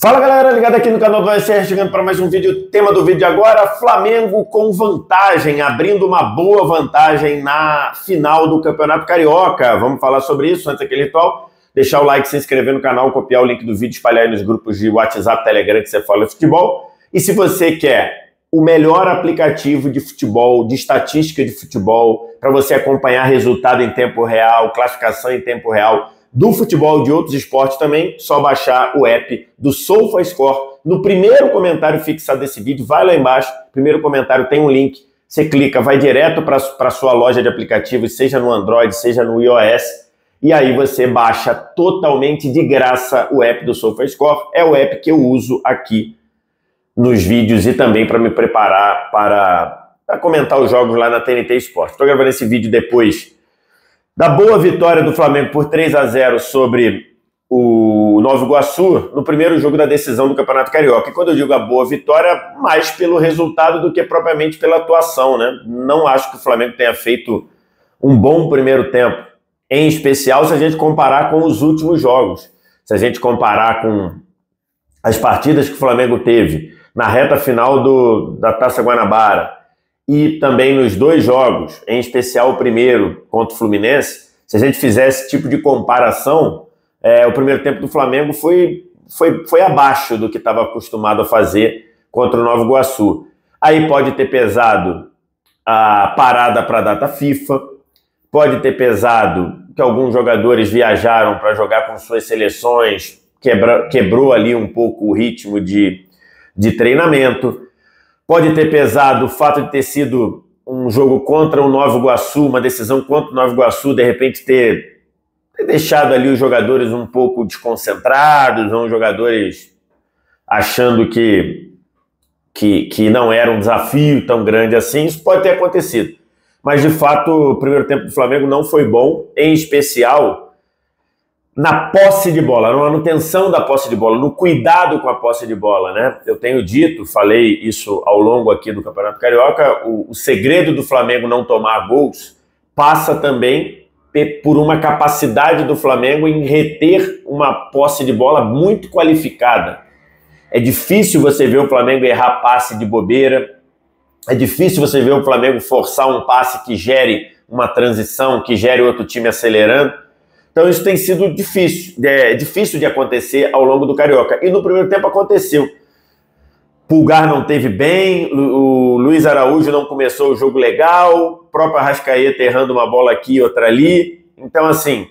Fala galera, ligado aqui no canal do OSR, chegando para mais um vídeo. Tema do vídeo agora, Flamengo com vantagem, abrindo uma boa vantagem na final do Campeonato Carioca. Vamos falar sobre isso antes daquele ritual. Deixar o like, se inscrever no canal, copiar o link do vídeo, espalhar aí nos grupos de WhatsApp, Telegram que você fala de futebol. E se você quer o melhor aplicativo de futebol, de estatística de futebol, para você acompanhar resultado em tempo real, classificação em tempo real, do futebol e de outros esportes também, só baixar o app do SofaScore. No primeiro comentário fixado desse vídeo, vai lá embaixo, primeiro comentário tem um link, você clica, vai direto para a sua loja de aplicativos, seja no Android, seja no iOS, e aí você baixa totalmente de graça o app do SofaScore. É o app que eu uso aqui nos vídeos e também para me preparar para comentar os jogos lá na TNT Esporte. Estou gravando esse vídeo depois da boa vitória do Flamengo por 3-0 sobre o Nova Iguaçu no primeiro jogo da decisão do Campeonato Carioca. E quando eu digo a boa vitória, mais pelo resultado do que propriamente pela atuação, né? Não acho que o Flamengo tenha feito um bom primeiro tempo, em especial se a gente comparar com os últimos jogos. Se a gente comparar com as partidas que o Flamengo teve na reta final da Taça Guanabara, e também nos dois jogos, em especial o primeiro contra o Fluminense, se a gente fizesse esse tipo de comparação, o primeiro tempo do Flamengo foi abaixo do que estava acostumado a fazer contra o Nova Iguaçu. Aí pode ter pesado a parada para a data FIFA, pode ter pesado que alguns jogadores viajaram para jogar com suas seleções, quebrou ali um pouco o ritmo de treinamento. Pode ter pesado o fato de ter sido um jogo contra o Nova Iguaçu, uma decisão contra o Nova Iguaçu, de repente ter deixado ali os jogadores um pouco desconcentrados, ou os jogadores achando que não era um desafio tão grande assim. Isso pode ter acontecido. Mas, de fato, o primeiro tempo do Flamengo não foi bom, em especial na posse de bola, na manutenção da posse de bola, no cuidado com a posse de bola, né? Eu tenho dito, falei isso ao longo aqui do Campeonato Carioca, o segredo do Flamengo não tomar gols passa também por uma capacidade do Flamengo em reter uma posse de bola muito qualificada. É difícil você ver o Flamengo errar passe de bobeira, é difícil você ver o Flamengo forçar um passe que gere uma transição, que gere outro time acelerando. Então isso tem sido difícil de acontecer ao longo do Carioca. E no primeiro tempo aconteceu. Pulgar não teve bem, o Luiz Araújo não começou o jogo legal, o próprio Arrascaeta errando uma bola aqui e outra ali. Então, assim,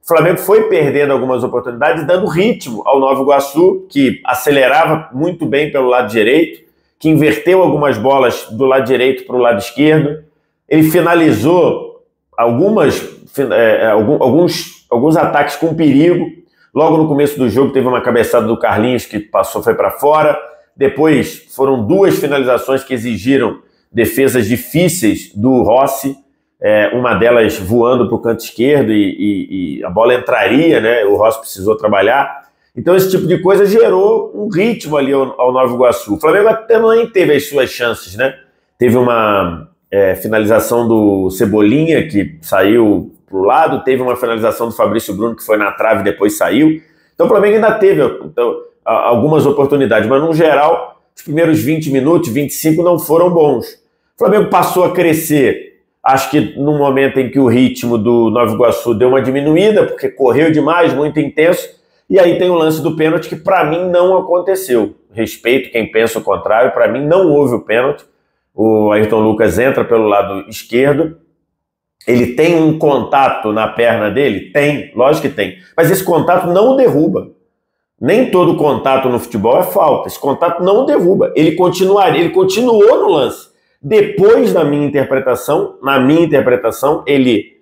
o Flamengo foi perdendo algumas oportunidades, dando ritmo ao Nova Iguaçu, que acelerava muito bem pelo lado direito, que inverteu algumas bolas do lado direito para o lado esquerdo. Ele finalizou alguns ataques com perigo. Logo no começo do jogo teve uma cabeçada do Carlinhos que passou, foi para fora. Depois foram duas finalizações que exigiram defesas difíceis do Rossi, uma delas voando para o canto esquerdo e a bola entraria, né? O Rossi precisou trabalhar. Então esse tipo de coisa gerou um ritmo ali ao Nova Iguaçu. O Flamengo até nem teve as suas chances, né? Teve uma finalização do Cebolinha que saiu para o lado, teve uma finalização do Fabrício Bruno que foi na trave e depois saiu. Então o Flamengo ainda teve algumas oportunidades, mas no geral os primeiros 20 minutos, 25 não foram bons. O Flamengo passou a crescer, acho que no momento em que o ritmo do Nova Iguaçu deu uma diminuída, porque correu demais, muito intenso, e aí tem o lance do pênalti que para mim não aconteceu. Respeito quem pensa o contrário, para mim não houve o pênalti. O Ayrton Lucas entra pelo lado esquerdo, ele tem um contato na perna dele? Tem, lógico que tem. Mas esse contato não o derruba. Nem todo contato no futebol é falta. Esse contato não o derruba. Ele continuou no lance. Depois na minha interpretação, ele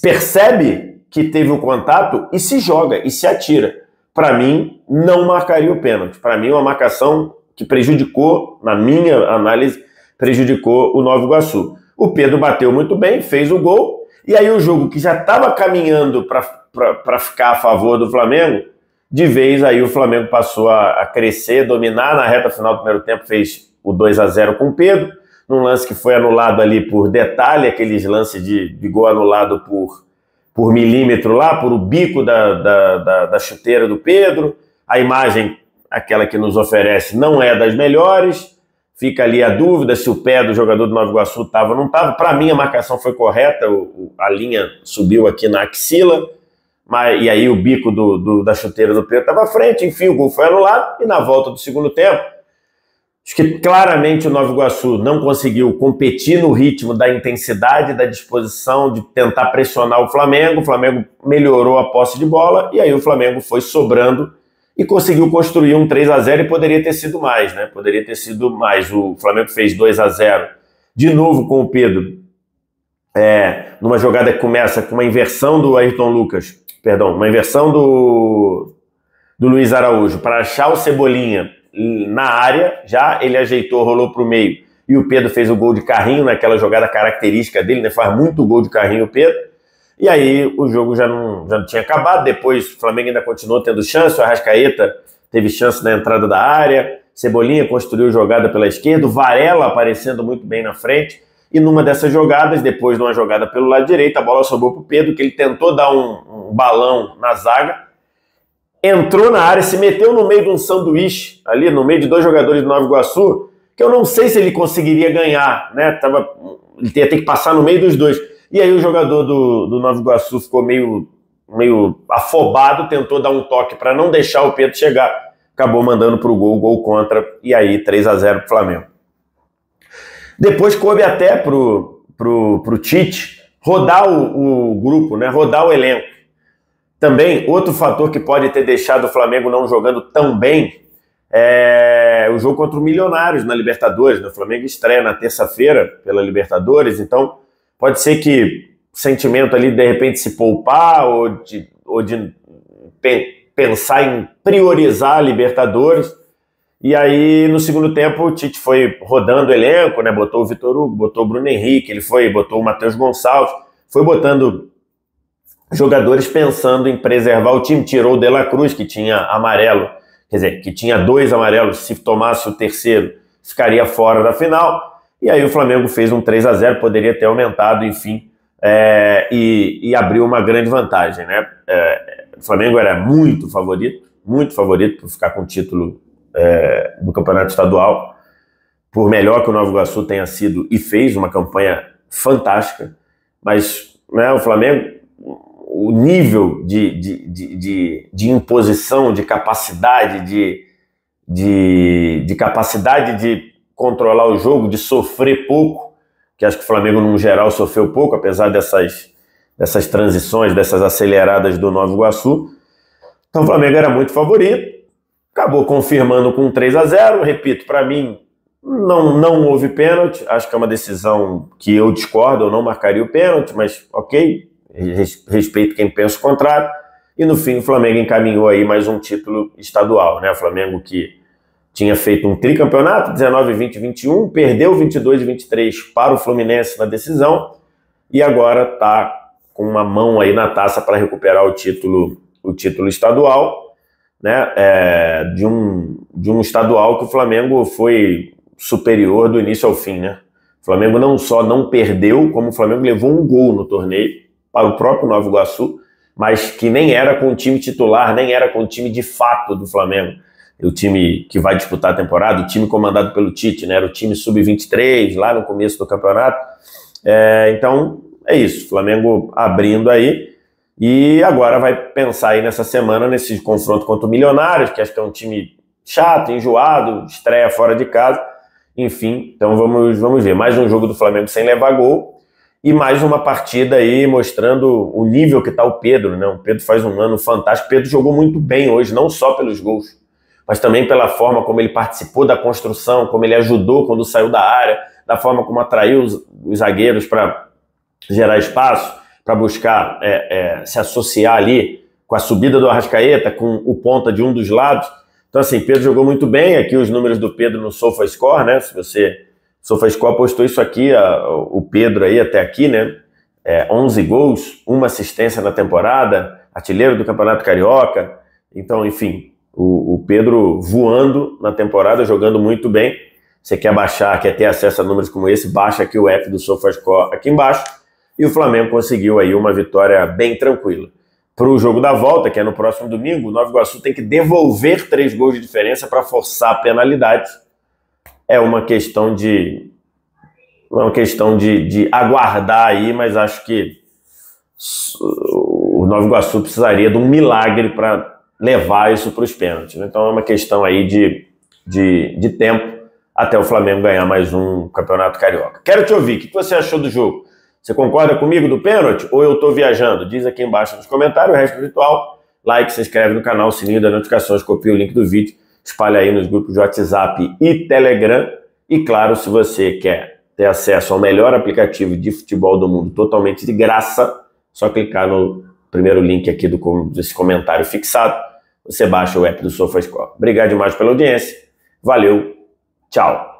percebe que teve o contato e se joga, e se atira. Para mim, não marcaria o pênalti. Para mim, uma marcação que prejudicou, na minha análise, prejudicou o Nova Iguaçu. O Pedro bateu muito bem, fez o gol, e aí o jogo que já estava caminhando para ficar a favor do Flamengo, de vez aí o Flamengo passou a crescer, dominar. Na reta final do primeiro tempo fez o 2-0 com o Pedro, num lance que foi anulado ali por detalhe, aqueles lances de gol anulado por milímetro lá, por o bico da chuteira do Pedro. A imagem aquela que nos oferece não é das melhores, fica ali a dúvida se o pé do jogador do Nova Iguaçu estava ou não estava. Para mim a marcação foi correta, a linha subiu aqui na axila, e aí o bico da chuteira do Pedro estava à frente, enfim, o gol foi anulado, e na volta do segundo tempo, acho que claramente o Nova Iguaçu não conseguiu competir no ritmo da intensidade, da disposição de tentar pressionar o Flamengo melhorou a posse de bola, e aí o Flamengo foi sobrando e conseguiu construir um 3-0 e poderia ter sido mais, né? Poderia ter sido mais. O Flamengo fez 2-0 de novo com o Pedro, numa jogada que começa com uma inversão do Ayrton Lucas, uma inversão do Luiz Araújo para achar o Cebolinha na área, já ele ajeitou, rolou para o meio, e o Pedro fez o gol de carrinho naquela jogada característica dele, né? Faz muito gol de carrinho o Pedro, e aí o jogo já não tinha acabado. Depois o Flamengo ainda continuou tendo chance, o Arrascaeta teve chance na entrada da área, Cebolinha construiu jogada pela esquerda, o Varela aparecendo muito bem na frente, e numa dessas jogadas, depois de uma jogada pelo lado direito, a bola sobrou para o Pedro, que ele tentou dar um balão na zaga, entrou na área, se meteu no meio de um sanduíche, ali no meio de dois jogadores do Nova Iguaçu, que eu não sei se ele conseguiria ganhar, né? Ele ia ter que passar no meio dos dois. E aí o jogador do Nova Iguaçu ficou meio afobado, tentou dar um toque para não deixar o Pedro chegar, acabou mandando para o gol contra, e aí 3-0 para o Flamengo. Depois coube até pro Tite rodar o grupo, né? Rodar o elenco. Também, outro fator que pode ter deixado o Flamengo não jogando tão bem é o jogo contra o Milionários na Libertadores, né? O Flamengo estreia na terça-feira pela Libertadores, então pode ser que o sentimento ali de repente se poupar ou de pensar em priorizar a Libertadores. E aí, no segundo tempo, o Tite foi rodando o elenco, né? Botou o Vitor Hugo, botou o Bruno Henrique, botou o Matheus Gonçalves, foi botando jogadores pensando em preservar o time, tirou o De La Cruz, que tinha amarelo, quer dizer, que tinha 2 amarelos, se tomasse o terceiro, ficaria fora da final, e aí o Flamengo fez um 3-0, poderia ter aumentado, enfim, e abriu uma grande vantagem, né? O Flamengo era muito favorito para ficar com o título do Campeonato Estadual, por melhor que o Nova Iguaçu tenha sido e fez uma campanha fantástica, mas, né, o Flamengo, o nível de imposição, de capacidade, de capacidade de controlar o jogo, de sofrer pouco, que acho que o Flamengo, no geral, sofreu pouco, apesar dessas transições, dessas aceleradas do Nova Iguaçu. Então o Flamengo era muito favorito, acabou confirmando com 3-0, repito, para mim não houve pênalti, acho que é uma decisão que eu discordo, eu não marcaria o pênalti, mas ok, respeito quem pensa o contrário, e no fim o Flamengo encaminhou aí mais um título estadual, né? O Flamengo que tinha feito um tricampeonato, 19, 20 e 21, perdeu 22 e 23 para o Fluminense na decisão, e agora está com uma mão aí na taça para recuperar o título estadual, né? De um estadual que o Flamengo foi superior do início ao fim, né? O Flamengo não só não perdeu, como o Flamengo levou um gol no torneio para o próprio Nova Iguaçu, mas que nem era com o time titular, nem era com o time de fato do Flamengo, o time que vai disputar a temporada, o time comandado pelo Tite, né? Era o time sub-23, lá no começo do campeonato. Então, é isso, o Flamengo abrindo aí, e agora vai pensar aí nessa semana, nesse confronto contra o Milionários, que acho que é um time chato, enjoado, estreia fora de casa, enfim, então vamos ver, mais um jogo do Flamengo sem levar gol, e mais uma partida aí mostrando o nível que está o Pedro, né? O Pedro faz um ano fantástico. O Pedro jogou muito bem hoje, não só pelos gols, mas também pela forma como ele participou da construção, como ele ajudou quando saiu da área, da forma como atraiu os zagueiros para gerar espaço, para buscar se associar ali com a subida do Arrascaeta, com o ponta de um dos lados. Então, assim, Pedro jogou muito bem. Aqui os números do Pedro no SofaScore, né? Se você... SofaScore postou isso aqui, o Pedro aí até aqui, né? 11 gols, 1 assistência na temporada, artilheiro do Campeonato Carioca. Então, enfim, o Pedro voando na temporada, jogando muito bem. Você quer baixar, quer ter acesso a números como esse, baixa aqui o app do SofaScore aqui embaixo. E o Flamengo conseguiu aí uma vitória bem tranquila. para o jogo da volta, que é no próximo domingo, o Nova Iguaçu tem que devolver 3 gols de diferença para forçar a penalidade. É uma questão de aguardar aí, mas acho que o Nova Iguaçu precisaria de um milagre para levar isso para os pênaltis, né? Então é uma questão aí de tempo até o Flamengo ganhar mais um Campeonato Carioca. Quero te ouvir, o que você achou do jogo? Você concorda comigo do pênalti ou eu estou viajando? Diz aqui embaixo nos comentários, o resto do ritual. Like, se inscreve no canal, sininho das notificações, copia o link do vídeo, espalha aí nos grupos de WhatsApp e Telegram. E claro, se você quer ter acesso ao melhor aplicativo de futebol do mundo totalmente de graça, só clicar no primeiro link aqui desse comentário fixado, você baixa o app do SofaScore. Obrigado demais pela audiência, valeu, tchau!